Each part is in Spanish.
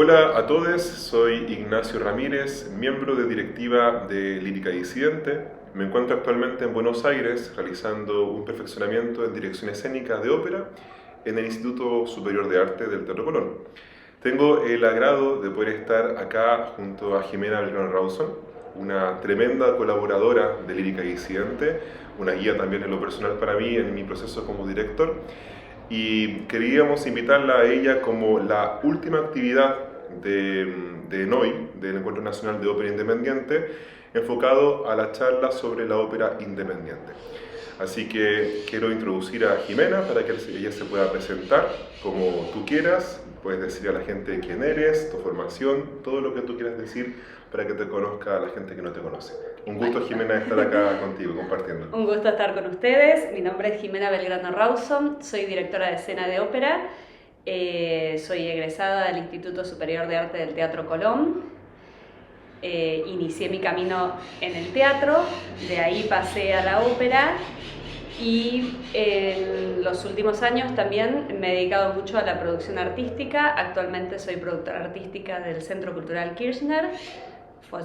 Hola a todos, soy Ignacio Ramírez, miembro de directiva de Lírica Disidente. Me encuentro actualmente en Buenos Aires realizando un perfeccionamiento en dirección escénica de ópera en el Instituto Superior de Arte del Teatro Colón. Tengo el agrado de poder estar acá junto a Jimena Belgrano Rawson, una tremenda colaboradora de Lírica Disidente, una guía también en lo personal para mí en mi proceso como director. Y queríamos invitarla a ella como la última actividad de NOI, del Encuentro Nacional de Ópera Independiente, enfocado a la charla sobre la ópera independiente. Así que quiero introducir a Jimena para que ella se pueda presentar como tú quieras. Puedes decir a la gente quién eres, tu formación, todo lo que tú quieras decir para que te conozca la gente que no te conoce. Un gusto, Jimena, estar acá contigo, compartiendo. Un gusto estar con ustedes. Mi nombre es Jimena Belgrano Rawson, soy directora de escena de ópera, soy egresada del Instituto Superior de Arte del Teatro Colón. Inicié mi camino en el teatro, de ahí pasé a la ópera y en los últimos años también me he dedicado mucho a la producción artística. Actualmente soy productora artística del Centro Cultural Kirchner,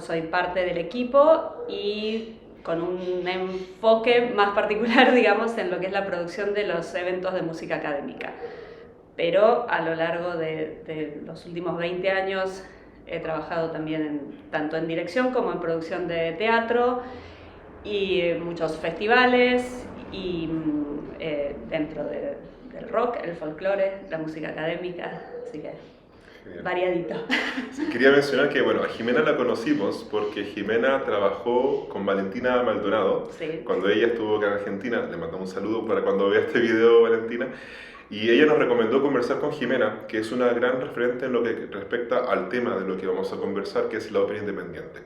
soy parte del equipo y con un enfoque más particular, digamos, en lo que es la producción de los eventos de música académica. Pero a lo largo de los últimos 20 años he trabajado también tanto en dirección como en producción de teatro y muchos festivales y dentro del rock, el folclore, la música académica, así que genial. Variadito. Sí, quería mencionar que, bueno, a Jimena la conocimos porque Jimena trabajó con Valentina Maldonado. Sí. Cuando ella estuvo acá en Argentina, le mandamos un saludo para cuando vea este video, Valentina. Y ella nos recomendó conversar con Jimena, que es una gran referente en lo que respecta al tema de lo que vamos a conversar, que es la ópera independiente.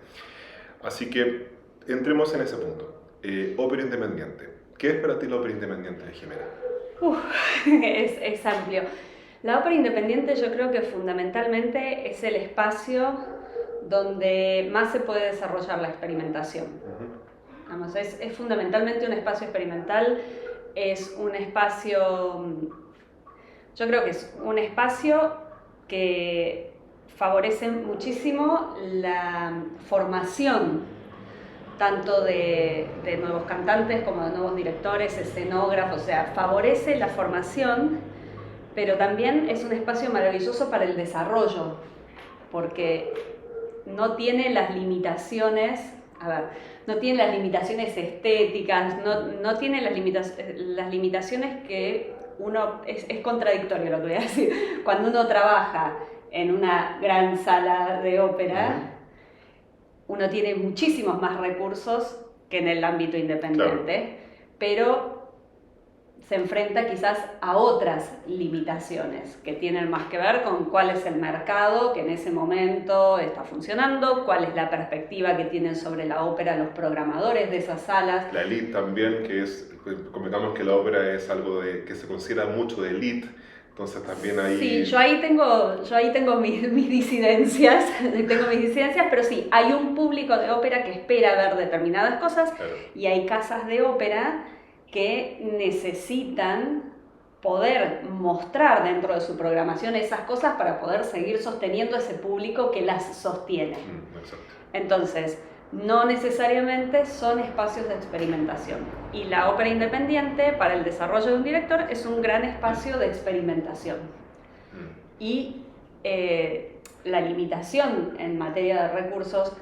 Así que entremos en ese punto. Ópera independiente. ¿Qué es para ti la ópera independiente, Jimena? Es amplio. La ópera independiente yo creo que fundamentalmente es el espacio donde más se puede desarrollar la experimentación. Vamos, es fundamentalmente un espacio experimental, es un espacio, yo creo que es un espacio que favorece muchísimo la formación tanto de nuevos cantantes como de nuevos directores, escenógrafos, o sea, favorece la formación, pero también es un espacio maravilloso para el desarrollo, porque no tiene las limitaciones, no tiene las limitaciones estéticas, no tiene las limitaciones que uno, es contradictorio lo que voy a decir, cuando uno trabaja en una gran sala de ópera, uno tiene muchísimos más recursos que en el ámbito independiente, claro, pero se enfrenta quizás a otras limitaciones que tienen más que ver con cuál es el mercado que en ese momento está funcionando, cuál es la perspectiva que tienen sobre la ópera los programadores de esas salas. La elite también, comentamos que la ópera es algo que se considera mucho de elite. Entonces también ahí... Sí, yo ahí tengo mis disidencias, pero sí, hay un público de ópera que espera ver determinadas cosas, claro, y hay casas de ópera que necesitan poder mostrar dentro de su programación esas cosas para poder seguir sosteniendo ese público que las sostiene. Exacto. Entonces, no necesariamente son espacios de experimentación. Y la ópera independiente, para el desarrollo de un director, es un gran espacio de experimentación. Y la limitación en materia de recursos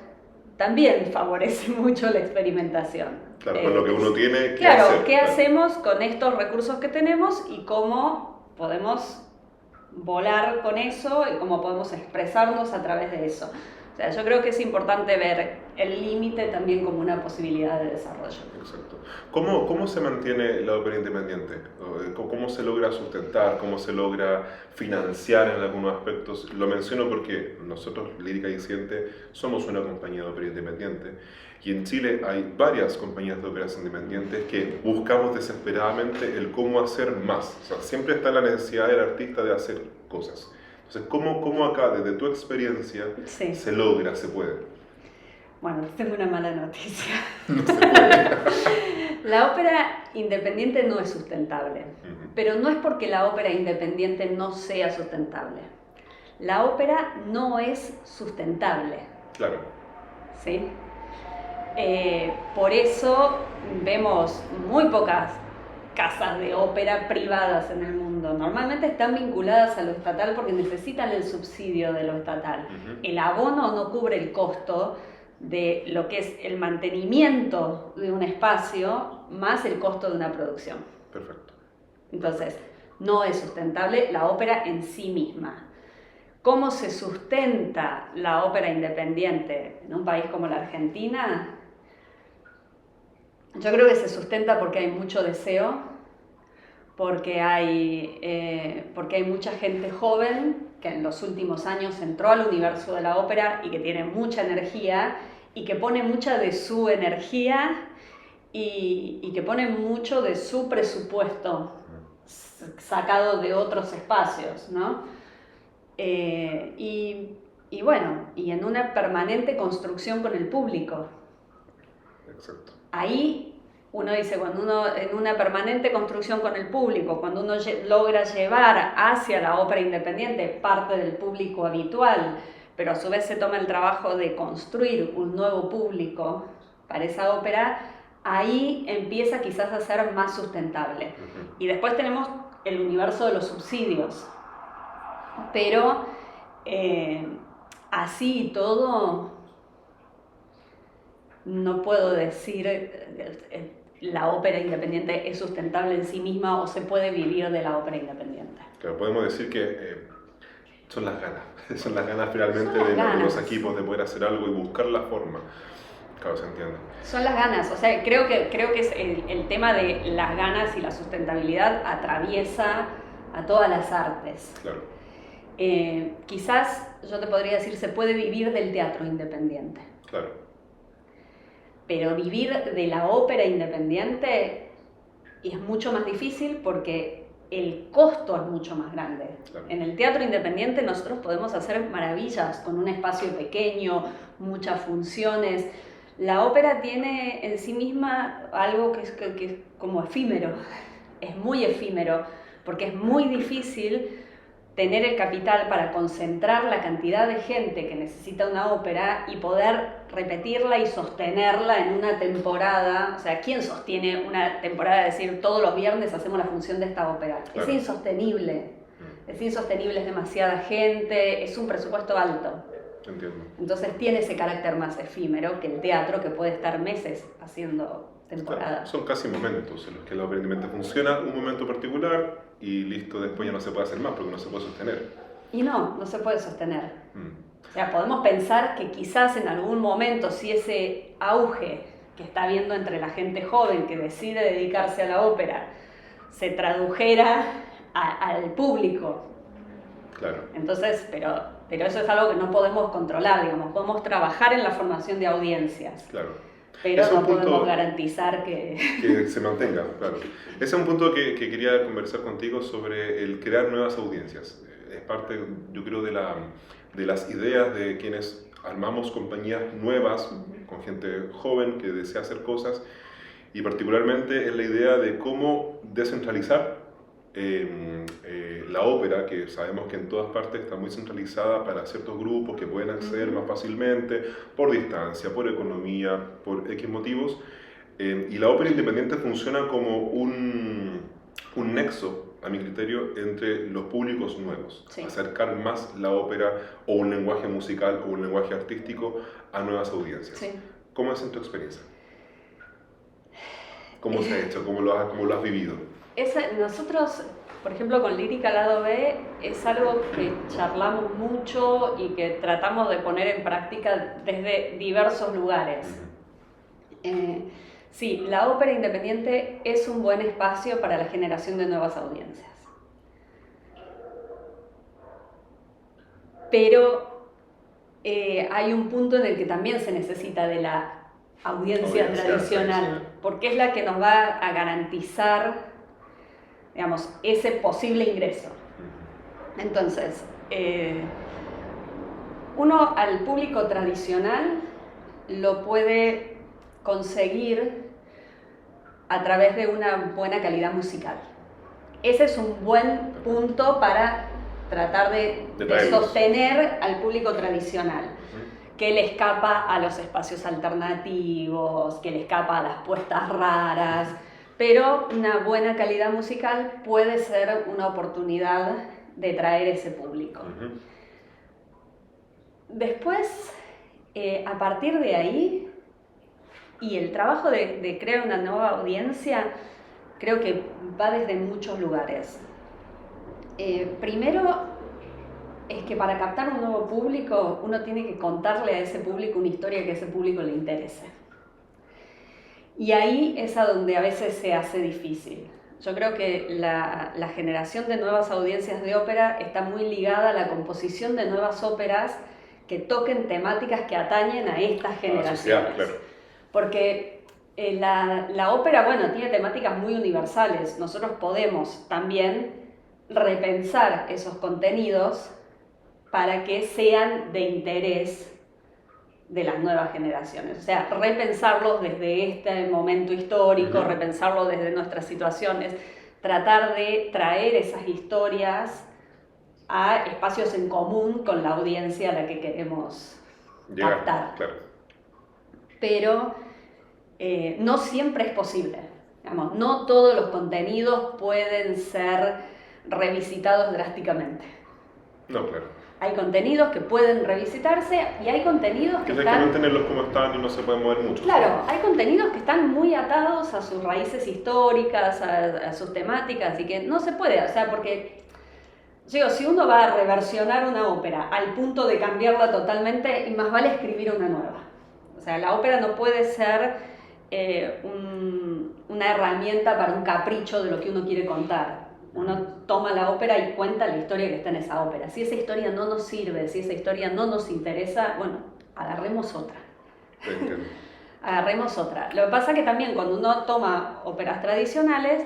también favorece mucho la experimentación. Claro, con lo que uno tiene que claro, hacer. ¿qué hacemos con estos recursos que tenemos y cómo podemos volar con eso y cómo podemos expresarnos a través de eso? O sea, yo creo que es importante ver el límite también como una posibilidad de desarrollo. Exacto. ¿Cómo se mantiene la ópera independiente? ¿Cómo se logra sustentar? ¿Cómo se logra financiar en algunos aspectos? Lo menciono porque nosotros, Lírica Disidente, somos una compañía de ópera independiente y en Chile hay varias compañías de óperas independientes que buscamos desesperadamente el cómo hacer más. O sea, siempre está la necesidad del artista de hacer cosas. Entonces, ¿cómo acá, desde tu experiencia, sí, se logra, se puede? Bueno, tengo una mala noticia. No se puede. La ópera independiente no es sustentable, pero no es porque la ópera independiente no sea sustentable. la ópera no es sustentable. Claro. ¿Sí? Por eso vemos muy pocas casas de ópera privadas en el mundo. Normalmente están vinculadas a lo estatal porque necesitan el subsidio de lo estatal. El abono no cubre el costo de lo que es el mantenimiento de un espacio más el costo de una producción. Perfecto. Entonces, no es sustentable la ópera en sí misma. ¿Cómo se sustenta la ópera independiente en un país como la Argentina? Yo creo que se sustenta porque hay mucho deseo, porque hay mucha gente joven que en los últimos años entró al universo de la ópera y que tiene mucha energía y que pone mucha de su energía y que pone mucho de su presupuesto sacado de otros espacios, ¿no? Y bueno, y en una permanente construcción con el público. Exacto. Ahí uno dice, cuando uno en una permanente construcción con el público, cuando uno logra llevar hacia la ópera independiente parte del público habitual, pero a su vez se toma el trabajo de construir un nuevo público para esa ópera, ahí empieza quizás a ser más sustentable. Y después tenemos el universo de los subsidios. Pero así y todo, no puedo decir la ópera independiente es sustentable en sí misma o se puede vivir de la ópera independiente. Claro, podemos decir que son las ganas finalmente de los equipos de poder hacer algo y buscar la forma. Claro, se entiende. Son las ganas, o sea, creo que es el tema de las ganas y la sustentabilidad atraviesa a todas las artes. Claro. Quizás yo te podría decir, se puede vivir del teatro independiente. Claro. Pero vivir de la ópera independiente es mucho más difícil porque el costo es mucho más grande. Claro. En el teatro independiente nosotros podemos hacer maravillas con un espacio pequeño, muchas funciones. La ópera tiene en sí misma algo que es como efímero, es muy efímero, porque es muy difícil tener el capital para concentrar la cantidad de gente que necesita una ópera y poder repetirla y sostenerla en una temporada. O sea, ¿quién sostiene una temporada de decir todos los viernes hacemos la función de esta ópera? Claro. Es insostenible, es demasiada gente, es un presupuesto alto. Entiendo. Entonces tiene ese carácter más efímero que el teatro, que puede estar meses haciendo temporadas. Claro, son casi momentos en los que la ópera independiente funciona, un momento particular y listo, después ya no se puede hacer más porque no se puede sostener. Y no se puede sostener. O sea, podemos pensar que quizás en algún momento, si ese auge que está habiendo entre la gente joven que decide dedicarse a la ópera se tradujera al público. Claro. Entonces, pero eso es algo que no podemos controlar, digamos. Podemos trabajar en la formación de audiencias. Claro. Pero no podemos garantizar que se mantenga, claro. Ese es un punto que quería conversar contigo sobre el crear nuevas audiencias. Es parte, yo creo, de las ideas de quienes armamos compañías nuevas con gente joven que desea hacer cosas, y particularmente es la idea de cómo descentralizar la ópera, que sabemos que en todas partes está muy centralizada para ciertos grupos que pueden acceder más fácilmente por distancia, por economía, por X motivos, y la ópera independiente funciona como un nexo, a mi criterio, entre los públicos nuevos, sí. Acercar más la ópera o un lenguaje musical o un lenguaje artístico a nuevas audiencias. Sí. ¿Cómo es en tu experiencia? ¿Cómo se ha hecho? ¿Cómo lo has vivido? Nosotros, por ejemplo, con Lírica Lado B, es algo que charlamos mucho y que tratamos de poner en práctica desde diversos lugares. Sí, la ópera independiente es un buen espacio para la generación de nuevas audiencias. Pero hay un punto en el que también se necesita de la audiencia tradicional, porque es la que nos va a garantizar, digamos, ese posible ingreso. Entonces, uno al público tradicional lo puede conseguir a través de una buena calidad musical. Ese es un buen punto para tratar de sostener al público tradicional, que le escapa a los espacios alternativos, que le escapa a las puestas raras, pero una buena calidad musical puede ser una oportunidad de traer ese público. Después, a partir de ahí, y el trabajo de crear una nueva audiencia, creo que va desde muchos lugares. Primero, es que para captar un nuevo público, uno tiene que contarle a ese público una historia que a ese público le interese. Y ahí es a donde a veces se hace difícil. Yo creo que la generación de nuevas audiencias de ópera está muy ligada a la composición de nuevas óperas que toquen temáticas que atañen a estas generaciones. Claro. Porque la ópera, bueno, tiene temáticas muy universales. Nosotros podemos también repensar esos contenidos para que sean de interés de las nuevas generaciones. O sea, repensarlos desde este momento histórico, repensarlos desde nuestras situaciones, tratar de traer esas historias a espacios en común con la audiencia a la que queremos captar. Claro. Pero no siempre es posible. Digamos, no todos los contenidos pueden ser revisitados drásticamente. No, claro. Hay contenidos que pueden revisitarse y hay contenidos que hay que mantenerlos como están y no se pueden mover mucho. Claro, hay contenidos que están muy atados a sus raíces históricas, a sus temáticas, y que no se puede, o sea, porque, digo, si uno va a reversionar una ópera al punto de cambiarla totalmente, y más vale escribir una nueva. O sea, la ópera no puede ser una herramienta para un capricho de lo que uno quiere contar. Uno toma la ópera y cuenta la historia que está en esa ópera. Si esa historia no nos sirve, si esa historia no nos interesa, bueno, agarremos otra. Agarremos otra. Lo que pasa es que también cuando uno toma óperas tradicionales,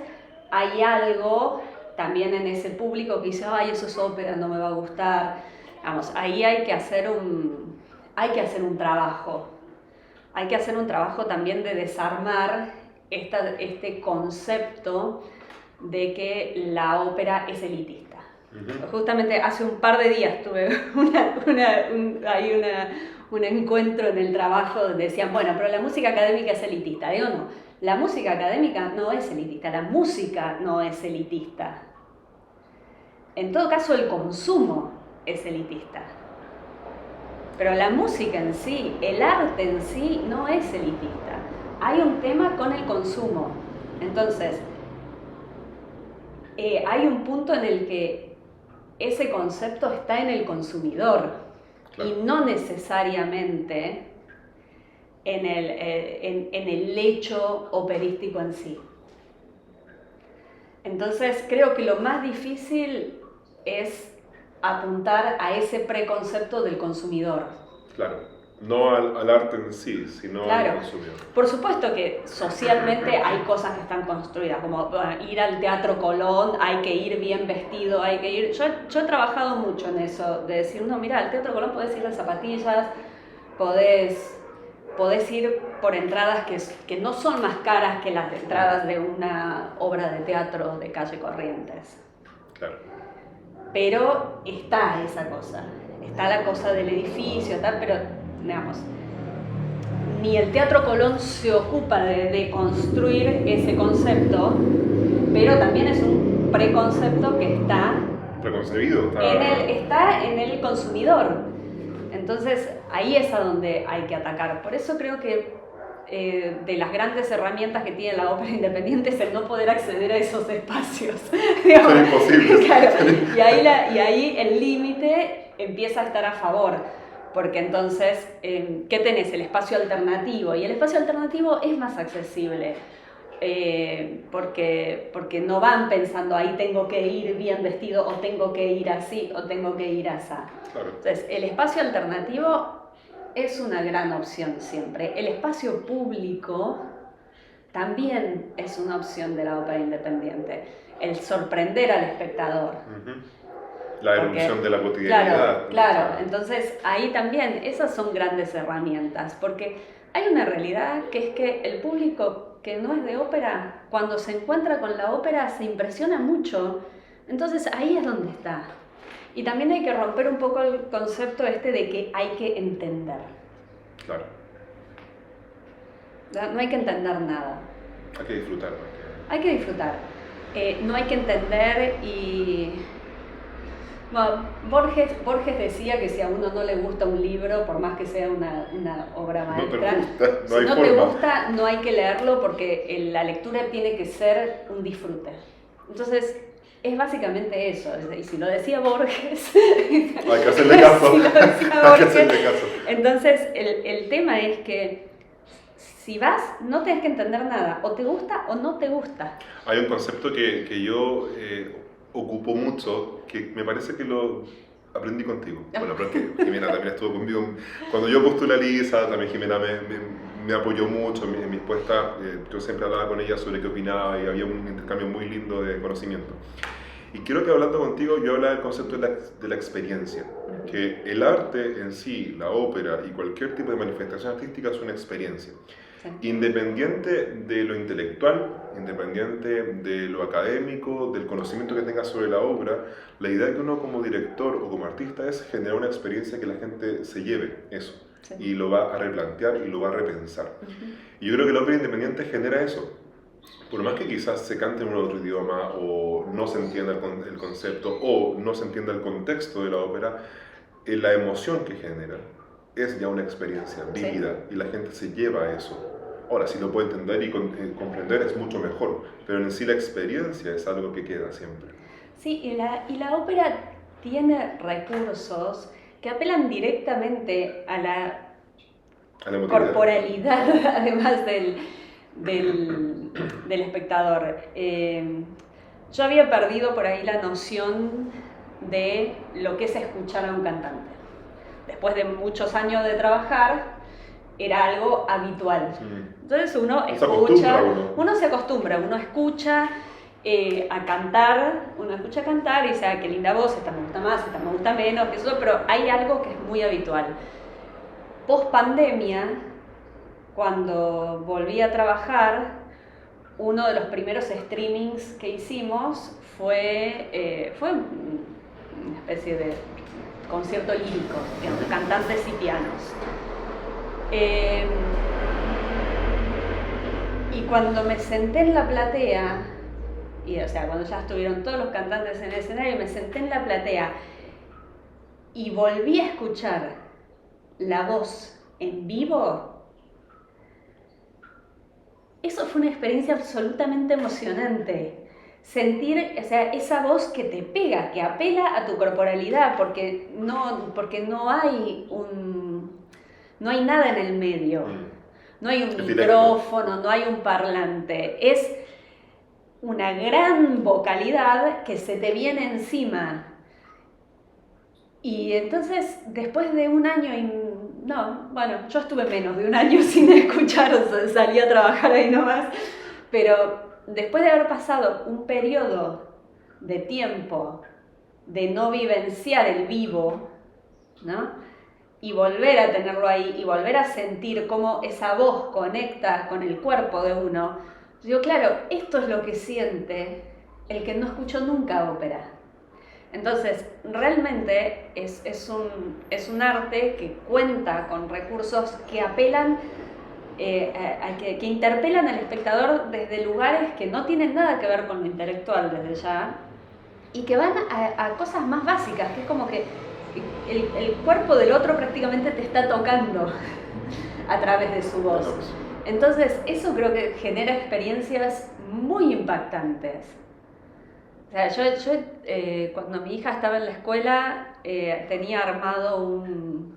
hay algo también en ese público que dice, ay, eso es ópera, no me va a gustar. Vamos, ahí hay que hacer un trabajo. Hay que hacer un trabajo también de desarmar este concepto de que la ópera es elitista. Justamente hace un par de días tuve un encuentro en el trabajo donde decían, bueno, pero la música académica es elitista. Digo, no, la música académica no es elitista, la música no es elitista. En todo caso, el consumo es elitista. Pero la música en sí, el arte en sí, no es elitista. Hay un tema con el consumo. Entonces, hay un punto en el que ese concepto está en el consumidor, claro, y no necesariamente en el hecho operístico en sí. Entonces creo que lo más difícil es apuntar a ese preconcepto del consumidor. Claro. No al arte en sí, sino al consumidor. Por supuesto que socialmente hay cosas que están construidas, como ir al Teatro Colón, hay que ir bien vestido, hay que ir... Yo he trabajado mucho en eso, de decir, no, mira, al Teatro Colón podés ir en zapatillas, podés ir por entradas que no son más caras que las entradas de una obra de teatro de calle Corrientes. Claro. Pero está esa cosa, está la cosa del edificio, tal, pero... digamos, ni el Teatro Colón se ocupa de construir ese concepto, pero también es un preconcepto que está preconcebido, está en el consumidor. Entonces ahí es a donde hay que atacar. Por eso creo que de las grandes herramientas que tiene la ópera independiente es el no poder acceder a esos espacios. Son imposibles. Claro, y ahí el límite empieza a estar a favor. Porque entonces, ¿qué tenés? El espacio alternativo. Y el espacio alternativo es más accesible. Porque no van pensando, ahí tengo que ir bien vestido, o tengo que ir así, o tengo que ir así. Claro. Entonces, el espacio alternativo es una gran opción siempre. El espacio público también es una opción de la ópera independiente. El sorprender al espectador. La erupción de la cotidianidad. Claro. Entonces ahí también esas son grandes herramientas, porque hay una realidad que es que el público que no es de ópera, cuando se encuentra con la ópera se impresiona mucho, entonces ahí es donde está. Y también hay que romper un poco el concepto de que hay que entender. Claro. No hay que entender nada. Hay que disfrutar. Hay que disfrutar. No hay que entender y... Bueno, Borges decía que si a uno no le gusta un libro, por más que sea una obra maestra, si no te gusta, no hay que leerlo porque la lectura tiene que ser un disfrute. Entonces, es básicamente eso. Y si lo decía Borges... hay que hacerle caso. Si lo decía Borges, hay que hacerle caso. Entonces, el tema es que si vas, no tenés que entender nada. O te gusta o no te gusta. Hay un concepto que yo ocupo mucho, que me parece que lo aprendí contigo. Bueno, pero es que Jimena también estuvo conmigo. Cuando yo postulé a Lisa, también Jimena me apoyó mucho en mi respuesta. Yo siempre hablaba con ella sobre qué opinaba y había un intercambio muy lindo de conocimiento. Y quiero que hablando contigo yo hablaba del concepto de la experiencia, que el arte en sí, la ópera y cualquier tipo de manifestación artística es una experiencia. Sí. Independiente de lo intelectual, independiente de lo académico, del conocimiento que tengas sobre la obra, la idea que uno como director o como artista es generar una experiencia que la gente se lleve eso, sí. Y lo va a replantear y lo va a repensar. Y yo creo que la ópera independiente genera eso. Por más que quizás se cante en otro idioma o no se entienda el concepto o no se entienda el contexto de la ópera, la emoción que genera es ya una experiencia vívida, sí. Y la gente se lleva a eso. Ahora, si lo puede entender y comprender es mucho mejor, pero en sí la experiencia es algo que queda siempre. Sí, y la ópera tiene recursos que apelan directamente a la corporalidad, además del espectador. Yo había perdido por ahí la noción de lo que es escuchar a un cantante. Después de muchos años de trabajar, era algo habitual. Entonces uno escucha, uno se acostumbra, uno escucha a cantar, y dice, qué linda voz, esta me gusta más, esta me gusta menos, eso, pero hay algo que es muy habitual. Post pandemia, cuando volví a trabajar, uno de los primeros streamings que hicimos fue una especie de concierto lírico, de cantantes y pianos. Y cuando me senté en la platea, cuando ya estuvieron todos los cantantes en el escenario, me senté en la platea y volví a escuchar la voz en vivo. Eso fue una experiencia absolutamente emocionante. Sentir, esa voz que te pega, que apela a tu corporalidad, porque no hay nada en el medio. No hay un micrófono, no hay un parlante. Es una gran vocalidad que se te viene encima. Y entonces, después de un año yo estuve menos de un año sin escuchar, salí a trabajar ahí nomás, pero después de haber pasado un periodo de tiempo de no vivenciar el vivo, ¿no? Y volver a tenerlo ahí, y volver a sentir cómo esa voz conecta con el cuerpo de uno, digo, claro, esto es lo que siente el que no escuchó nunca ópera. Entonces, realmente es un arte que cuenta con recursos que apelan, que interpelan al espectador desde lugares que no tienen nada que ver con lo intelectual desde ya, y que van a cosas más básicas, que es como que el cuerpo del otro prácticamente te está tocando a través de su voz. Entonces, eso creo que genera experiencias muy impactantes. Yo cuando mi hija estaba en la escuela tenía armado un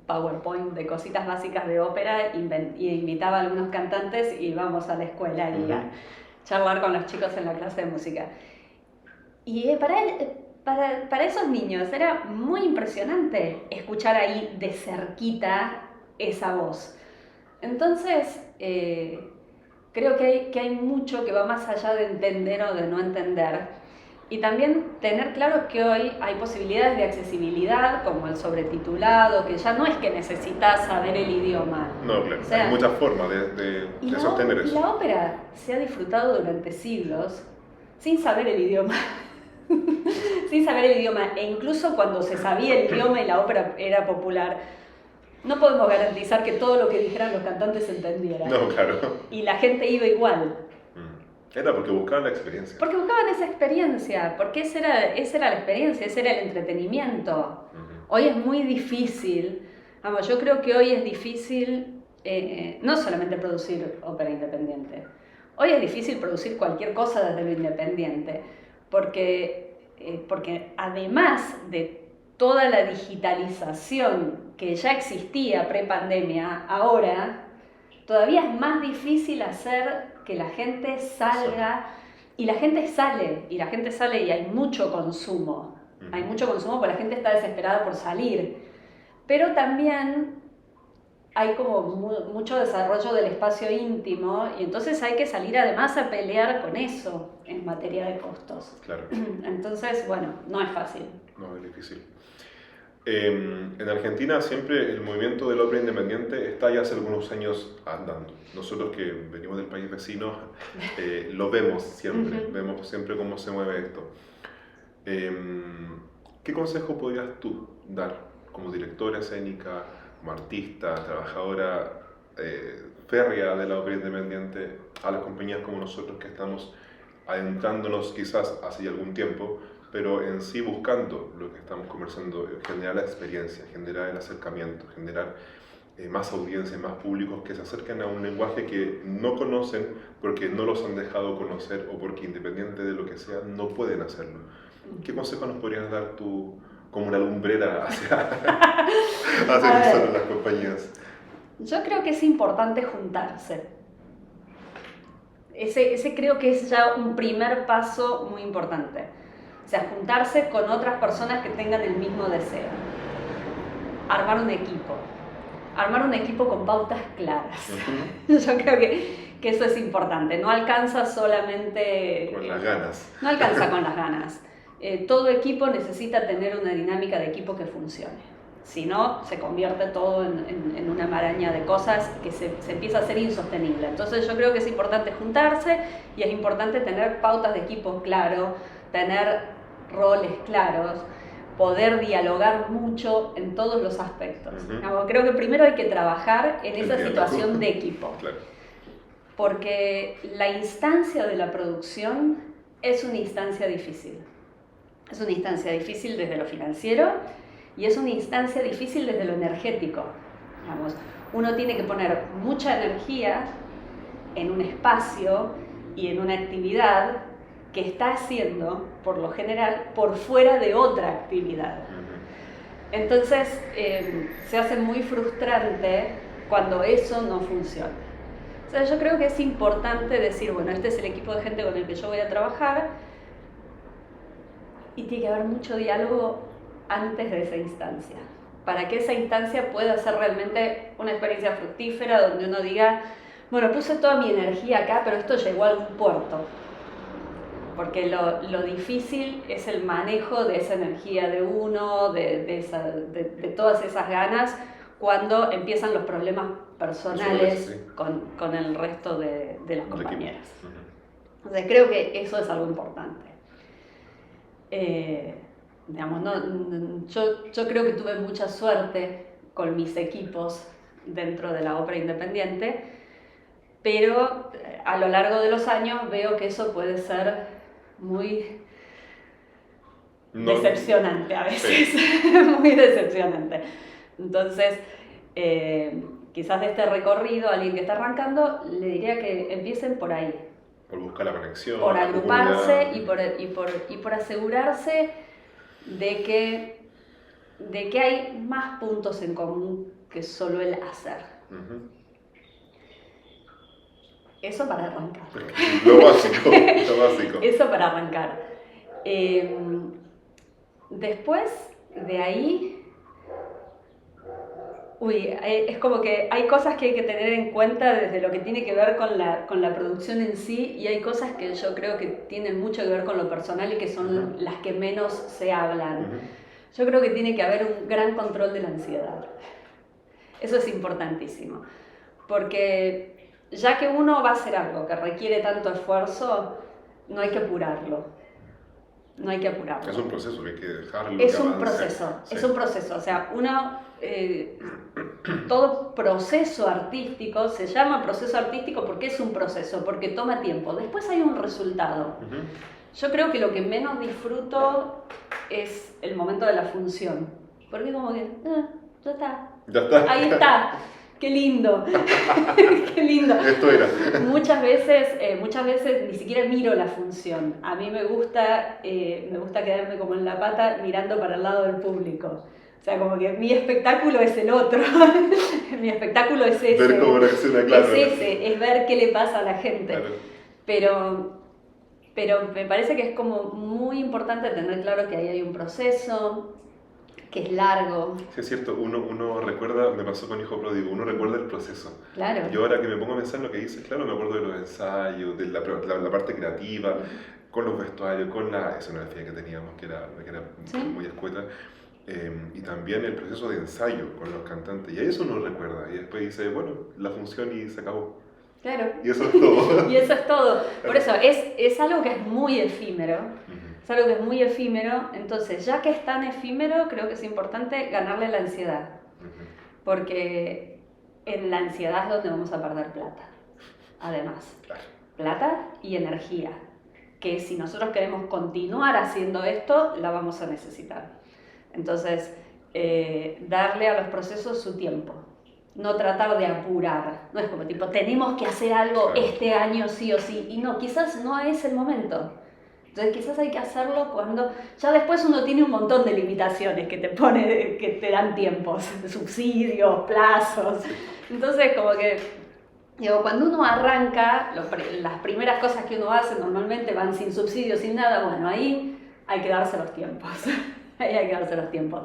PowerPoint de cositas básicas de ópera y invitaba a algunos cantantes y íbamos a la escuela y a charlar con los chicos en la clase de música. Y para esos niños era muy impresionante escuchar ahí de cerquita esa voz. Entonces, creo que hay mucho que va más allá de entender o de no entender. Y también tener claro que hoy hay posibilidades de accesibilidad, como el sobretitulado, que ya no es que necesitas saber el idioma. No, claro, hay muchas formas de sostener eso. Y la ópera se ha disfrutado durante siglos sin saber el idioma. sin saber el idioma. E incluso cuando se sabía el idioma y la ópera era popular, no podemos garantizar que todo lo que dijeran los cantantes se entendiera. No, claro. Y la gente iba igual. Era porque buscaban la experiencia. Porque buscaban esa experiencia, porque esa era la experiencia, ese era el entretenimiento. Hoy es muy difícil, vamos, yo creo que hoy es difícil no solamente producir ópera independiente, hoy es difícil producir cualquier cosa desde lo independiente, porque además de toda la digitalización que ya existía pre-pandemia, ahora todavía es más difícil hacer que la gente salga, y la gente sale y hay mucho consumo. Hay mucho consumo porque la gente está desesperada por salir. Pero también hay como mucho desarrollo del espacio íntimo y entonces hay que salir además a pelear con eso en materia de costos. Claro. Entonces, bueno, no es fácil. No, es difícil. En Argentina siempre el movimiento del ópera independiente está ya hace algunos años andando. Nosotros que venimos del país vecino lo vemos siempre, vemos siempre cómo se mueve esto. ¿Qué consejo podrías tú dar como directora escénica, como artista, trabajadora férrea de la ópera independiente a las compañías como nosotros que estamos adentrándonos quizás hace ya algún tiempo, pero en sí buscando lo que estamos conversando, generar la experiencia, generar el acercamiento, generar más audiencias, más públicos que se acerquen a un lenguaje que no conocen porque no los han dejado conocer o porque independiente de lo que sea no pueden hacerlo? ¿Qué consejo nos podrías dar tú como una lumbrera hacia las compañías? Yo creo que es importante juntarse. Ese creo que es ya un primer paso muy importante. O sea, juntarse con otras personas que tengan el mismo deseo. Armar un equipo con pautas claras. Yo creo que eso es importante. No alcanza solamente... Con las ganas. No alcanza con las ganas. Todo equipo necesita tener una dinámica de equipo que funcione. Si no, se convierte todo en una maraña de cosas que se empieza a ser insostenible. Entonces yo creo que es importante juntarse y es importante tener pautas de equipo claro, tener roles claros, poder dialogar mucho en todos los aspectos. Creo que primero hay que trabajar en esa situación de equipo. Claro. Porque la instancia de la producción es una instancia difícil. Es una instancia difícil desde lo financiero y es una instancia difícil desde lo energético. Uno tiene que poner mucha energía en un espacio y en una actividad que está haciendo, por lo general, por fuera de otra actividad. Entonces, se hace muy frustrante cuando eso no funciona. O sea, yo creo que es importante decir, bueno, este es el equipo de gente con el que yo voy a trabajar y tiene que haber mucho diálogo antes de esa instancia, para que esa instancia pueda ser realmente una experiencia fructífera donde uno diga, bueno, puse toda mi energía acá, pero esto llegó a algún puerto. Porque lo difícil es el manejo de esa energía de uno, de todas esas ganas, cuando empiezan los problemas personales con el resto de los compañeros. Entonces creo que eso es algo importante. Yo creo que tuve mucha suerte con mis equipos dentro de la ópera independiente, pero a lo largo de los años veo que eso puede ser muy decepcionante a veces, muy decepcionante. Entonces, quizás de este recorrido, a alguien que está arrancando, le diría que empiecen por ahí. Por buscar la conexión. Por agruparse y por asegurarse de que hay más puntos en común que solo el hacer. Eso para arrancar. Lo básico. Eso para arrancar. Después de ahí, es como que hay cosas que hay que tener en cuenta desde lo que tiene que ver con la producción en sí, y hay cosas que yo creo que tienen mucho que ver con lo personal y que son las que menos se hablan. Yo creo que tiene que haber un gran control de la ansiedad. Eso es importantísimo, porque ya que uno va a hacer algo que requiere tanto esfuerzo, no hay que apurarlo. no hay que apurarlo. Es un proceso, hay que dejarlo. Es un proceso, sí. Es un proceso. O sea, todo proceso artístico se llama proceso artístico porque es un proceso, porque toma tiempo. Después hay un resultado. Yo creo que lo que menos disfruto es el momento de la función. Porque como que, ya está. Ya está. Ahí está. Qué lindo. Qué lindo. Esto era. Muchas veces ni siquiera miro la función. A mí me gusta quedarme como en la pata mirando para el lado del público. O sea, como que mi espectáculo es el otro. Mi espectáculo es ese. Ver cómo reacciona, claro. Es ver qué le pasa a la gente. Claro. Pero me parece que es como muy importante tener claro que ahí hay un proceso, que es largo. Sí, es cierto, uno recuerda, me pasó con Hijo Pródigo, uno recuerda el proceso. Claro. Yo ahora que me pongo a pensar en lo que dices, claro, me acuerdo de los ensayos, de la parte creativa, con los vestuarios, con la escenografía que teníamos, que era ¿sí? Muy escueta, y también el proceso de ensayo con los cantantes, y ahí eso uno recuerda, y después dice, bueno, la función y se acabó. Claro. Y eso es todo. Y eso es todo. Por eso, es algo que es muy efímero. Es algo que es muy efímero, entonces ya que es tan efímero, creo que es importante ganarle la ansiedad, porque en la ansiedad es donde vamos a perder plata, además, plata y energía, que si nosotros queremos continuar haciendo esto, la vamos a necesitar. Entonces, darle a los procesos su tiempo, no tratar de apurar, no es como tipo, tenemos que hacer algo este año sí o sí, y no, quizás no es el momento. Entonces quizás hay que hacerlo cuando ya después uno tiene un montón de limitaciones que te dan tiempos, subsidios, plazos. Entonces como que, digo, cuando uno arranca, las primeras cosas que uno hace normalmente van sin subsidios, sin nada, bueno, ahí hay que darse los tiempos. Ahí hay que darse los tiempos.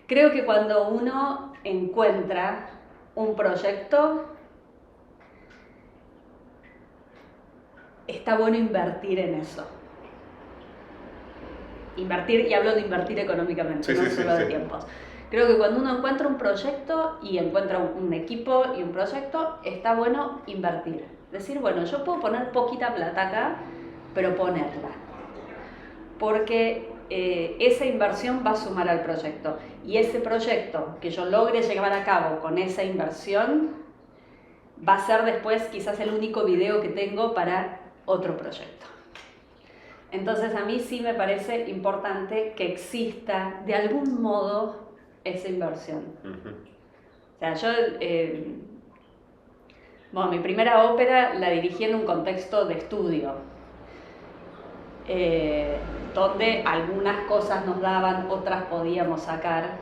Creo que cuando uno encuentra un proyecto, está bueno invertir en eso. Invertir, y hablo de invertir económicamente, no solo de tiempos. Creo que cuando uno encuentra un proyecto y encuentra un equipo y un proyecto, está bueno invertir. Decir, bueno, yo puedo poner poquita plata acá, pero ponerla. Porque esa inversión va a sumar al proyecto. Y ese proyecto que yo logre llevar a cabo con esa inversión, va a ser después quizás el único video que tengo para otro proyecto. Entonces a mí sí me parece importante que exista de algún modo esa inversión. O sea, yo, mi primera ópera la dirigí en un contexto de estudio, donde algunas cosas nos daban, otras podíamos sacar,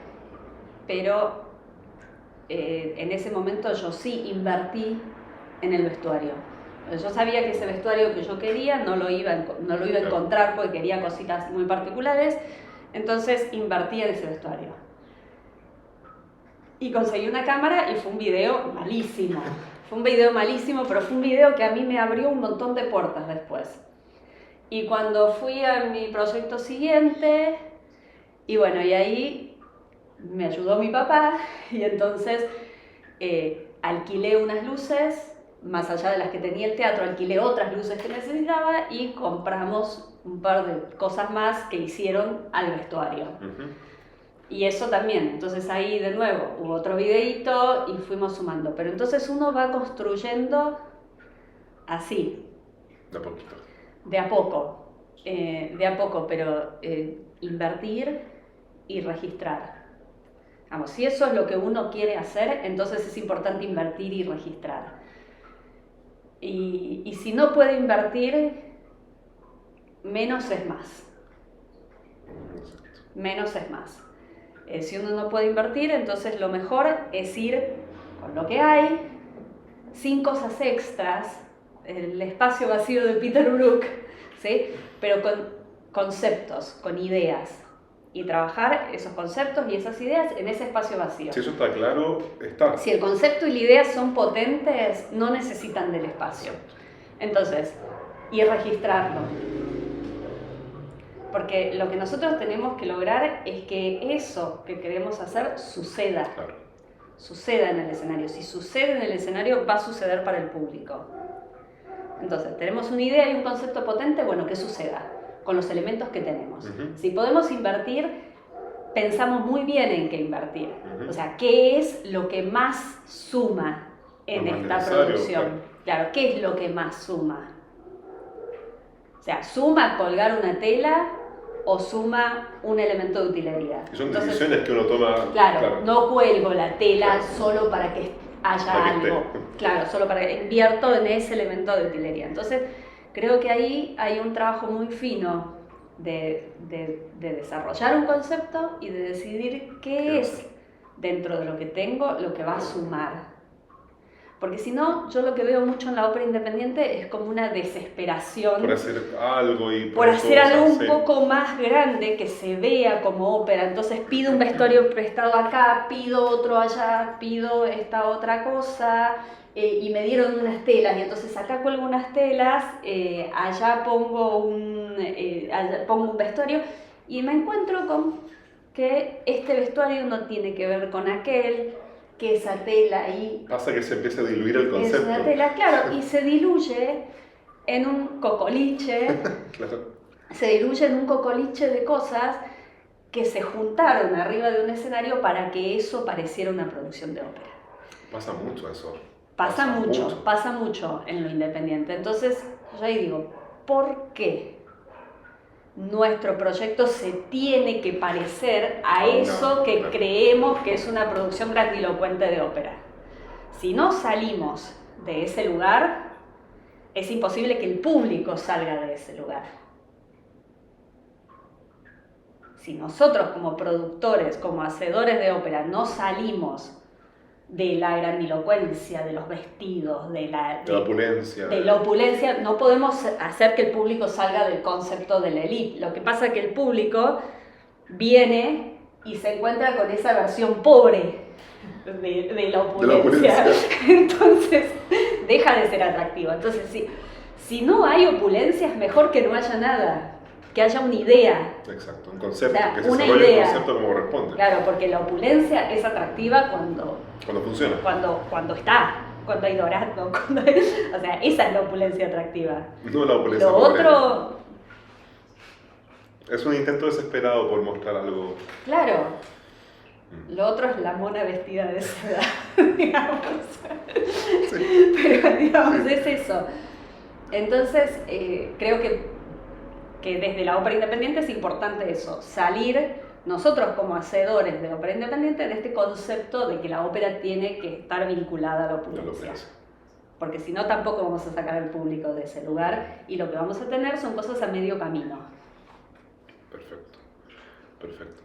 pero en ese momento yo sí invertí en el vestuario. Yo sabía que ese vestuario que yo quería no lo iba a encontrar porque quería cositas muy particulares, entonces invertí en ese vestuario. Y conseguí una cámara y fue un video malísimo. Fue un video malísimo, pero fue un video que a mí me abrió un montón de puertas después. Y cuando fui a mi proyecto siguiente, y bueno, y ahí me ayudó mi papá, y entonces alquilé unas luces. Más allá de las que tenía el teatro, alquilé otras luces que necesitaba y compramos un par de cosas más que hicieron al vestuario. Y eso también, entonces ahí de nuevo hubo otro videíto y fuimos sumando. Pero entonces uno va construyendo así. De a poquito. De a poco, pero invertir y registrar. Vamos, si eso es lo que uno quiere hacer, entonces es importante invertir y registrar. Y si no puede invertir, menos es más. Menos es más. Si uno no puede invertir, entonces lo mejor es ir con lo que hay, sin cosas extras, el espacio vacío de Peter Brook, ¿sí? Pero con conceptos, con ideas. Y trabajar esos conceptos y esas ideas en ese espacio vacío. Si eso está claro, está. Si el concepto y la idea son potentes, no necesitan del espacio. Entonces, y registrarlo. Porque lo que nosotros tenemos que lograr es que eso que queremos hacer suceda. Claro. Suceda en el escenario. Si sucede en el escenario, va a suceder para el público. Entonces, tenemos una idea y un concepto potente, bueno, que suceda. con los elementos que tenemos. Si podemos invertir, pensamos muy bien en qué invertir. O sea, ¿qué es lo que más suma en esta producción? Claro, ¿qué es lo que más suma? O sea, ¿suma colgar una tela o suma un elemento de utilería? Y son decisiones que uno toma. Claro, no cuelgo la tela solo para que haya algo. Claro, solo para que invierto en ese elemento de utilería. Entonces, creo que ahí hay un trabajo muy fino de desarrollar un concepto y de decidir qué es dentro de lo que tengo lo que va a sumar. Porque si no, yo lo que veo mucho en la ópera independiente es como una desesperación por hacer algo por hacer algo un poco más grande que se vea como ópera. Entonces pido un vestuario prestado acá, pido otro allá, pido esta otra cosa, y me dieron unas telas, y entonces acá cuelgo unas telas, allá pongo un vestuario, y me encuentro con que este vestuario no tiene que ver con aquel, que esa tela ahí... Pasa que se empieza a diluir el concepto. Es una tela, claro, y se diluye en un cocoliche, Claro. Se diluye en un cocoliche de cosas que se juntaron arriba de un escenario para que eso pareciera una producción de ópera. Pasa mucho eso. Pasa mucho en lo independiente. Entonces, yo ahí digo, ¿por qué nuestro proyecto se tiene que parecer a eso que creemos que es una producción grandilocuente de ópera? Si no salimos de ese lugar, es imposible que el público salga de ese lugar. Si nosotros como productores, como hacedores de ópera, no salimos de la grandilocuencia, de los vestidos, de la opulencia, no podemos hacer que el público salga del concepto de la élite. Lo que pasa es que el público viene y se encuentra con esa versión pobre de la opulencia. Entonces deja de ser atractivo. Entonces si no hay opulencia, es mejor que no haya nada. Que haya una idea. Exacto, un concepto, o sea, que se desarrolle el concepto como corresponde. Claro, porque la opulencia es atractiva cuando funciona. Cuando hay dorado, o sea, esa es la opulencia atractiva. No la opulencia. Lo otro... Es un intento desesperado por mostrar algo. Claro. Lo otro es la mona vestida de seda, digamos. Sí. Pero, digamos, sí. Es eso. Entonces, creo que desde la ópera independiente es importante eso, salir nosotros como hacedores de ópera independiente de este concepto de que la ópera tiene que estar vinculada a la opulencia. Porque si no, tampoco vamos a sacar al público de ese lugar y lo que vamos a tener son cosas a medio camino. Perfecto.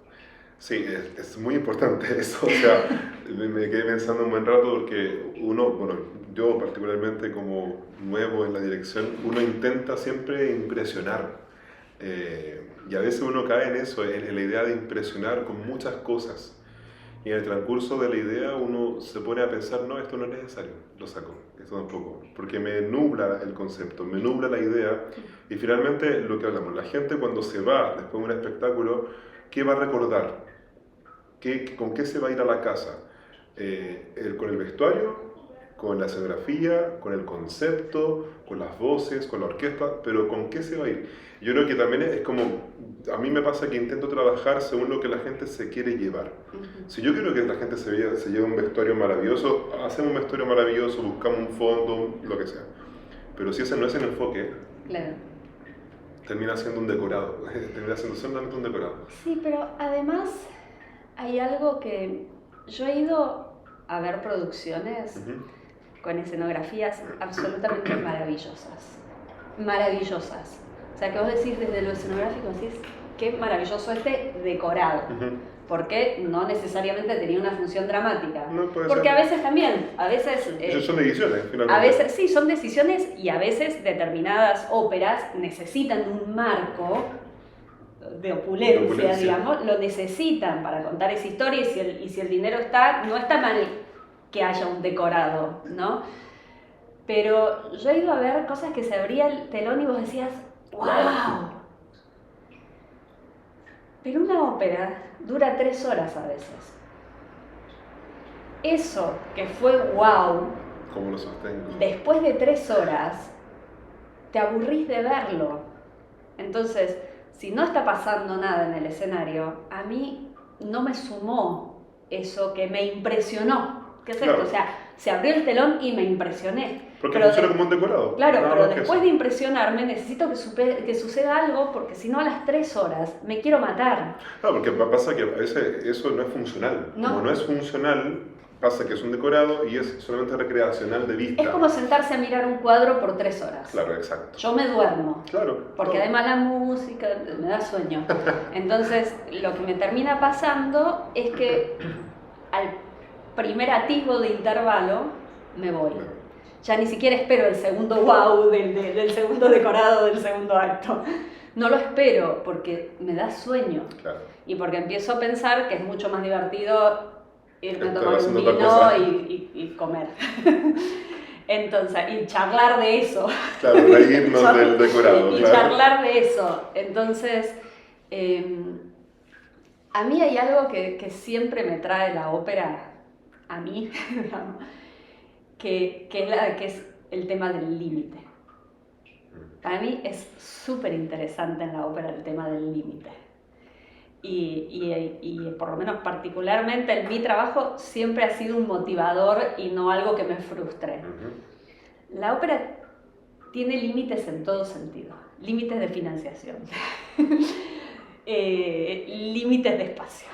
Sí, es muy importante eso. O sea, me quedé pensando un buen rato porque yo particularmente como nuevo en la dirección, uno intenta siempre impresionar. Y a veces uno cae en eso, en la idea de impresionar con muchas cosas. Y en el transcurso de la idea uno se pone a pensar, no, esto no es necesario, lo saco, esto tampoco. Porque me nubla el concepto, me nubla la idea. Y finalmente lo que hablamos, la gente cuando se va después de un espectáculo, ¿qué va a recordar? ¿Con qué se va a ir a la casa? ¿Con el vestuario? ¿Con la escenografía? ¿Con el concepto? ¿Con las voces? ¿Con la orquesta? Pero ¿con qué se va a ir? Yo creo que también es como, a mí me pasa que intento trabajar según lo que la gente se quiere llevar. Si yo quiero que la gente se lleve un vestuario maravilloso, hacemos un vestuario maravilloso, buscamos un fondo, lo que sea. Pero si ese no es el enfoque, claro, termina siendo un decorado, termina siendo solamente un decorado. Sí, pero además hay algo que yo he ido a ver producciones con escenografías absolutamente maravillosas. O sea, que vos decís desde lo escenográfico, decís, qué maravilloso este decorado. Porque no necesariamente tenía una función dramática. No, porque a veces también, son decisiones, finalmente. A veces sí, son decisiones y a veces determinadas óperas necesitan un marco de opulencia, digamos, lo necesitan para contar esa historia y si el dinero está, no está mal que haya un decorado, ¿no? Pero yo he ido a ver cosas que se abría el telón y vos decías, ¡wow! Pero una ópera dura 3 horas a veces. Eso que fue wow, ¿cómo lo sostengo? Después de 3 horas, te aburrís de verlo. Entonces, si no está pasando nada en el escenario, a mí no me sumó eso que me impresionó. ¿Qué es esto? O sea, se abrió el telón y me impresioné. Porque funciona como un decorado. Claro, pero después de impresionarme necesito que suceda algo, porque si no a las 3 horas me quiero matar. Claro, porque pasa que a veces eso no es funcional. No. Como no es funcional, pasa que es un decorado y es solamente recreacional de vista. Es como sentarse a mirar un cuadro por 3 horas. Claro, exacto. Yo me duermo. Claro. Porque además la música me da sueño. Entonces, lo que me termina pasando es que al primer atisbo de intervalo me voy. Claro. Ya ni siquiera espero el segundo wow del segundo decorado del segundo acto. No lo espero porque me da sueño. Claro. Y porque empiezo a pensar que es mucho más divertido irme a tomar un vino y comer. Entonces, y charlar de eso. Claro, reírnos del decorado. Y charlar de eso. Entonces, a mí hay algo que siempre me trae la ópera, a mí, que es el tema del límite. Para mí es súper interesante en la ópera el tema del límite. Y por lo menos particularmente en mi trabajo siempre ha sido un motivador y no algo que me frustre. La ópera tiene límites en todo sentido. Límites de financiación, límites de espacio,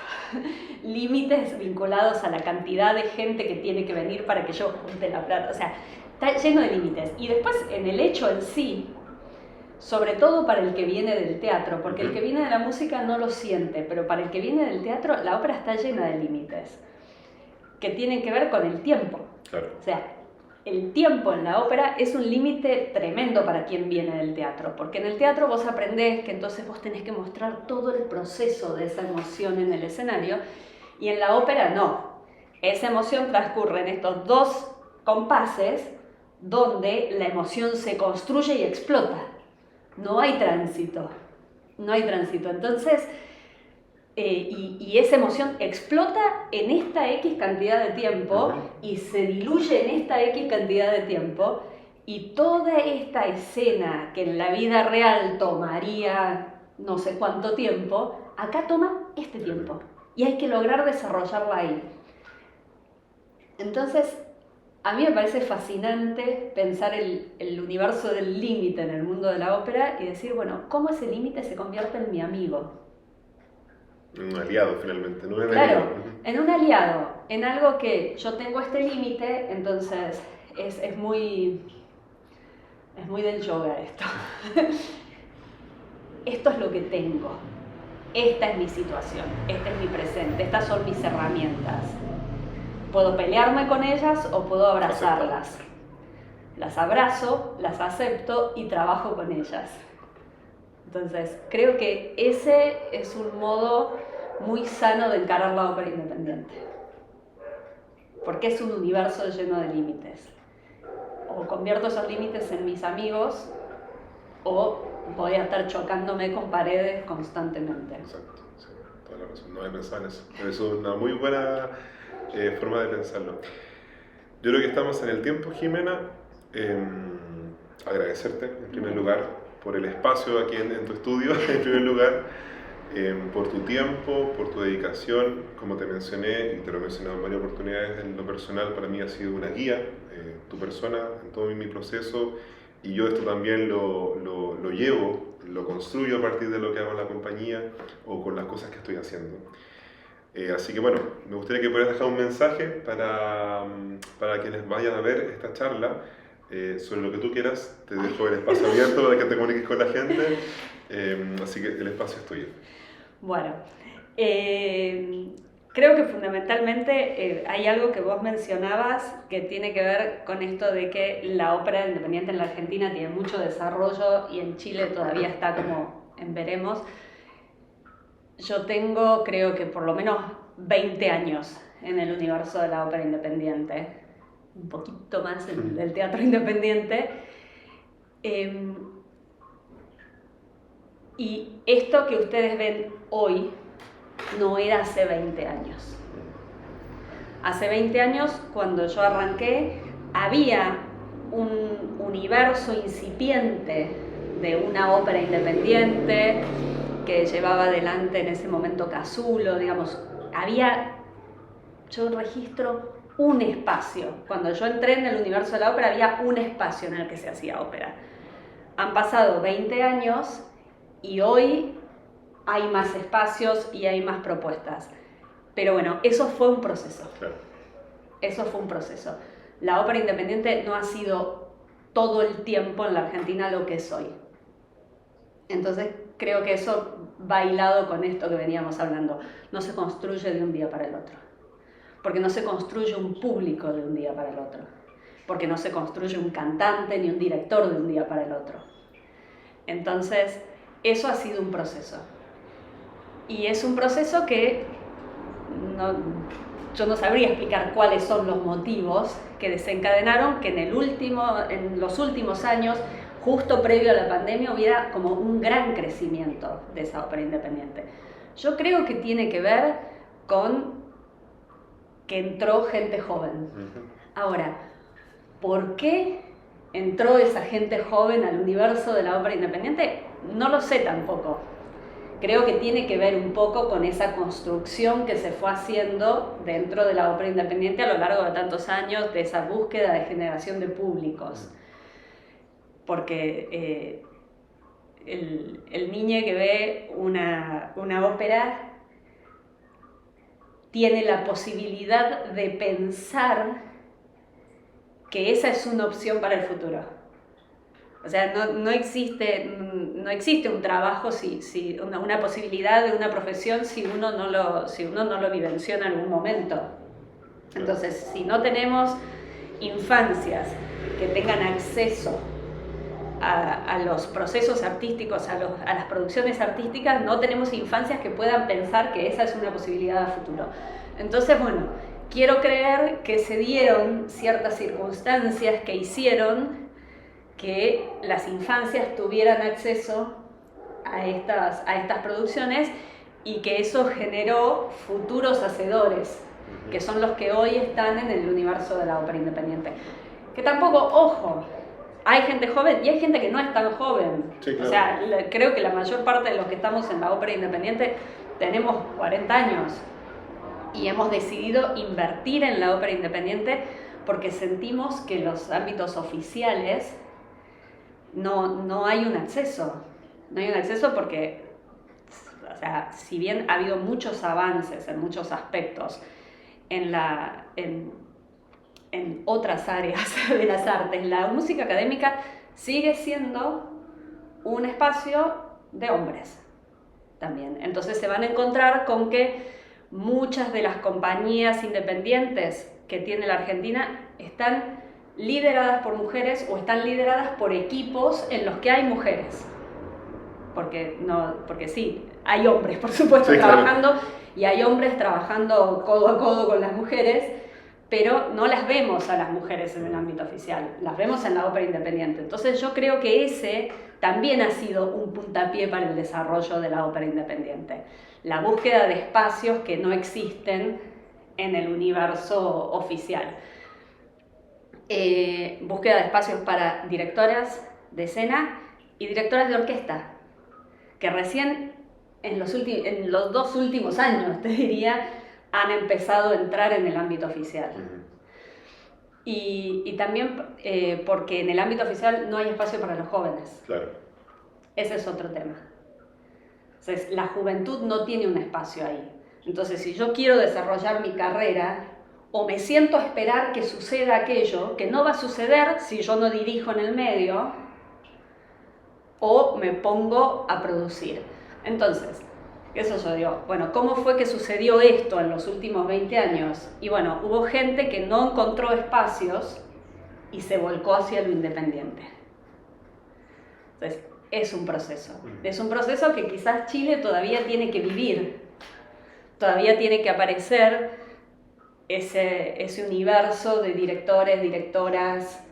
límites vinculados a la cantidad de gente que tiene que venir para que yo junte la plata. O sea, está lleno de límites. Y después en el hecho en sí, sobre todo para el que viene del teatro, porque el que viene de la música no lo siente, pero para el que viene del teatro la ópera está llena de límites que tienen que ver con el tiempo. Claro. O sea, el tiempo en la ópera es un límite tremendo para quien viene del teatro, porque en el teatro vos aprendés que entonces vos tenés que mostrar todo el proceso de esa emoción en el escenario, y en la ópera no. Esa emoción transcurre en estos 2 compases donde la emoción se construye y explota. No hay tránsito, no hay tránsito. Entonces, y esa emoción explota en esta X cantidad de tiempo y se diluye en esta X cantidad de tiempo, y toda esta escena que en la vida real tomaría no sé cuánto tiempo, acá toma este tiempo y hay que lograr desarrollarla ahí. Entonces, a mí me parece fascinante pensar el universo del límite en el mundo de la ópera y decir, bueno, ¿cómo ese límite se convierte en mi amigo? Un aliado finalmente, no un enemigo. Claro, en un aliado, en algo que yo tengo este límite, entonces es muy del yoga esto. Esto es lo que tengo, esta es mi situación, este es mi presente, estas son mis herramientas. Puedo pelearme con ellas o puedo abrazarlas. Las abrazo, las acepto y trabajo con ellas. Entonces, creo que ese es un modo muy sano de encarar la ópera independiente. Porque es un universo lleno de límites. O convierto esos límites en mis amigos, o voy a estar chocándome con paredes constantemente. Exacto, sí, toda la razón. No he pensado en eso. Es una muy buena forma de pensarlo. Yo creo que estamos en el tiempo, Jimena. Agradecerte, en primer lugar, por el espacio aquí en tu estudio, en primer lugar, por tu tiempo, por tu dedicación. Como te mencioné, y te lo he mencionado en varias oportunidades, en lo personal para mí ha sido una guía, tu persona, en todo mi proceso, y yo esto también lo llevo, lo construyo a partir de lo que hago en la compañía o con las cosas que estoy haciendo. Así que bueno, me gustaría que pudieras dejar un mensaje para quienes vayan a ver esta charla. Sobre lo que tú quieras, te dejo el espacio abierto para que te comuniques con la gente, así que el espacio es tuyo. Bueno, creo que fundamentalmente hay algo que vos mencionabas que tiene que ver con esto de que la ópera independiente en la Argentina tiene mucho desarrollo y en Chile todavía está como en veremos. Yo tengo, creo que por lo menos 20 años en el universo de la ópera independiente, un poquito más del teatro independiente, y esto que ustedes ven hoy no era hace 20 años. Hace 20 años, cuando yo arranqué, había un universo incipiente de una ópera independiente que llevaba adelante en ese momento Casulo, digamos, yo registro un espacio. Cuando yo entré en el universo de la ópera había un espacio en el que se hacía ópera. Han pasado 20 años y hoy hay más espacios y hay más propuestas. Pero bueno, eso fue un proceso. Claro. Eso fue un proceso. La ópera independiente no ha sido todo el tiempo en la Argentina lo que es hoy. Entonces creo que eso va hilado con esto que veníamos hablando. No se construye de un día para el otro. Porque no se construye un público de un día para el otro. Porque no se construye un cantante ni un director de un día para el otro. Entonces, eso ha sido un proceso. Y es un proceso que yo no sabría explicar cuáles son los motivos que desencadenaron que en los últimos años, justo previo a la pandemia, hubiera como un gran crecimiento de esa ópera independiente. Yo creo que tiene que ver con que entró gente joven. Ahora, ¿por qué entró esa gente joven al universo de la ópera independiente? No lo sé tampoco. Creo que tiene que ver un poco con esa construcción que se fue haciendo dentro de la ópera independiente a lo largo de tantos años, de esa búsqueda de generación de públicos. Porque el niño que ve una ópera tiene la posibilidad de pensar que esa es una opción para el futuro. O sea, no existe un trabajo, una posibilidad de una profesión si uno no lo vivenció en algún momento. Entonces, si no tenemos infancias que tengan acceso a los procesos artísticos, a las producciones artísticas, no tenemos infancias que puedan pensar que esa es una posibilidad a futuro. Entonces, bueno, quiero creer que se dieron ciertas circunstancias que hicieron que las infancias tuvieran acceso a estas producciones y que eso generó futuros hacedores, que son los que hoy están en el universo de la ópera independiente. Que tampoco, ojo, hay gente joven y hay gente que no es tan joven. Sí, claro. O sea, creo que la mayor parte de los que estamos en la ópera independiente tenemos 40 años y hemos decidido invertir en la ópera independiente porque sentimos que los ámbitos oficiales no hay un acceso. No hay un acceso porque, o sea, si bien ha habido muchos avances en muchos aspectos en otras áreas de las artes, la música académica sigue siendo un espacio de hombres también. Entonces se van a encontrar con que muchas de las compañías independientes que tiene la Argentina están lideradas por mujeres o están lideradas por equipos en los que hay mujeres. Porque sí, hay hombres, por supuesto, sí, trabajando, claro. Y hay hombres trabajando codo a codo con las mujeres, pero no las vemos a las mujeres en el ámbito oficial, las vemos en la ópera independiente. Entonces yo creo que ese también ha sido un puntapié para el desarrollo de la ópera independiente. La búsqueda de espacios que no existen en el universo oficial. Búsqueda de espacios para directoras de escena y directoras de orquesta, que recién en los 2 últimos años, te diría, han empezado a entrar en el ámbito oficial. Y también porque en el ámbito oficial no hay espacio para los jóvenes. Claro. Ese es otro tema. Entonces, la juventud no tiene un espacio ahí. Entonces, si yo quiero desarrollar mi carrera, o me siento a esperar que suceda aquello, que no va a suceder si yo no dirijo en el medio, o me pongo a producir. Entonces, eso yo digo, bueno, ¿cómo fue que sucedió esto en los últimos 20 años? Y bueno, hubo gente que no encontró espacios y se volcó hacia lo independiente. Entonces, es un proceso. Es un proceso que quizás Chile todavía tiene que vivir. Todavía tiene que aparecer ese universo de directores, directoras,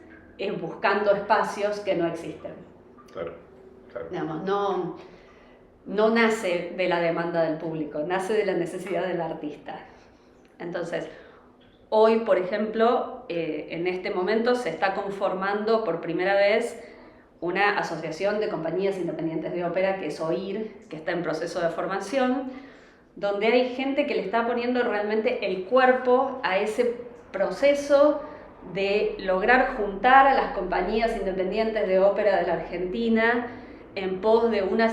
buscando espacios que no existen. Claro, claro. Digamos, no nace de la demanda del público, nace de la necesidad del artista. Entonces, hoy, por ejemplo, en este momento se está conformando por primera vez una asociación de compañías independientes de ópera, que es OIR, que está en proceso de formación, donde hay gente que le está poniendo realmente el cuerpo a ese proceso de lograr juntar a las compañías independientes de ópera de la Argentina en pos de una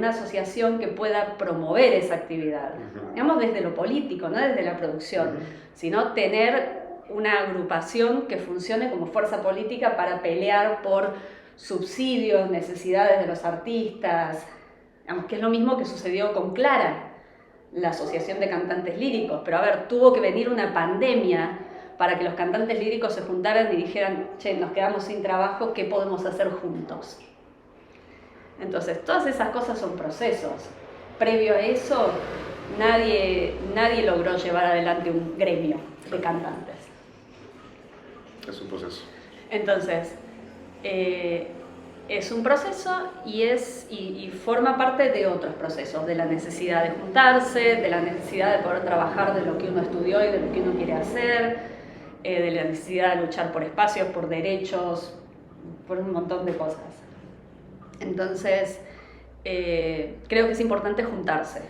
asociación que pueda promover esa actividad. Digamos, desde lo político, no desde la producción, sino tener una agrupación que funcione como fuerza política para pelear por subsidios, necesidades de los artistas, digamos, que es lo mismo que sucedió con Clara, la Asociación de Cantantes Líricos. Pero a ver, tuvo que venir una pandemia para que los cantantes líricos se juntaran y dijeran, che, nos quedamos sin trabajo, ¿qué podemos hacer juntos? Entonces, todas esas cosas son procesos. Previo a eso, nadie logró llevar adelante un gremio de cantantes. Es un proceso. Entonces, es un proceso y forma parte de otros procesos, de la necesidad de juntarse, de la necesidad de poder trabajar de lo que uno estudió y de lo que uno quiere hacer, de la necesidad de luchar por espacios, por derechos, por un montón de cosas. Entonces, creo que es importante juntarse.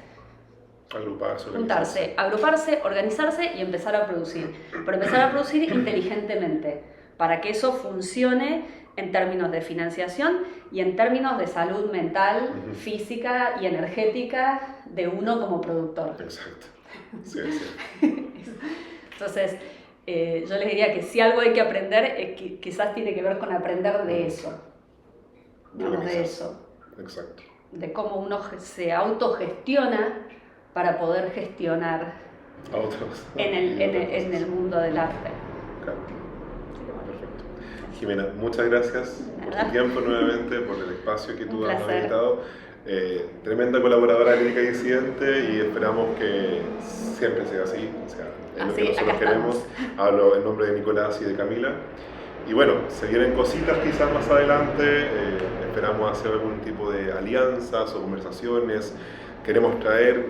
Agruparse, organizarse y empezar a producir. Pero empezar a producir inteligentemente, para que eso funcione en términos de financiación y en términos de salud mental, física y energética de uno como productor. Exacto. Sí, sí. Entonces, yo les diría que si algo hay que aprender, quizás tiene que ver con aprender de eso. De eso. Exacto. De cómo uno se autogestiona para poder gestionar a otros en el mundo del arte. Claro. Perfecto. Jimena, muchas gracias por tu tiempo nuevamente, por el espacio que tú has habilitado. Tremenda colaboradora de Lírica Disidente y esperamos que siempre sea así. O sea, es lo que nosotros queremos. Hablo en nombre de Nicolás y de Camila. Y bueno, se vienen cositas quizás más adelante, esperamos hacer algún tipo de alianzas o conversaciones, queremos traer,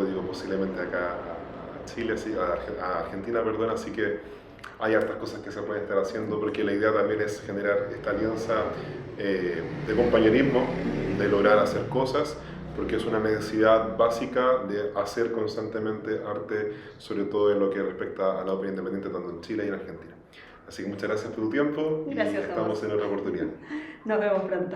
digo, posiblemente acá a Chile, a Argentina, perdón, así que hay hartas cosas que se pueden estar haciendo porque la idea también es generar esta alianza de compañerismo, de lograr hacer cosas, porque es una necesidad básica de hacer constantemente arte, sobre todo en lo que respecta a la ópera independiente tanto en Chile y en Argentina. Así que muchas gracias por tu tiempo y estamos en otra oportunidad. Nos vemos pronto.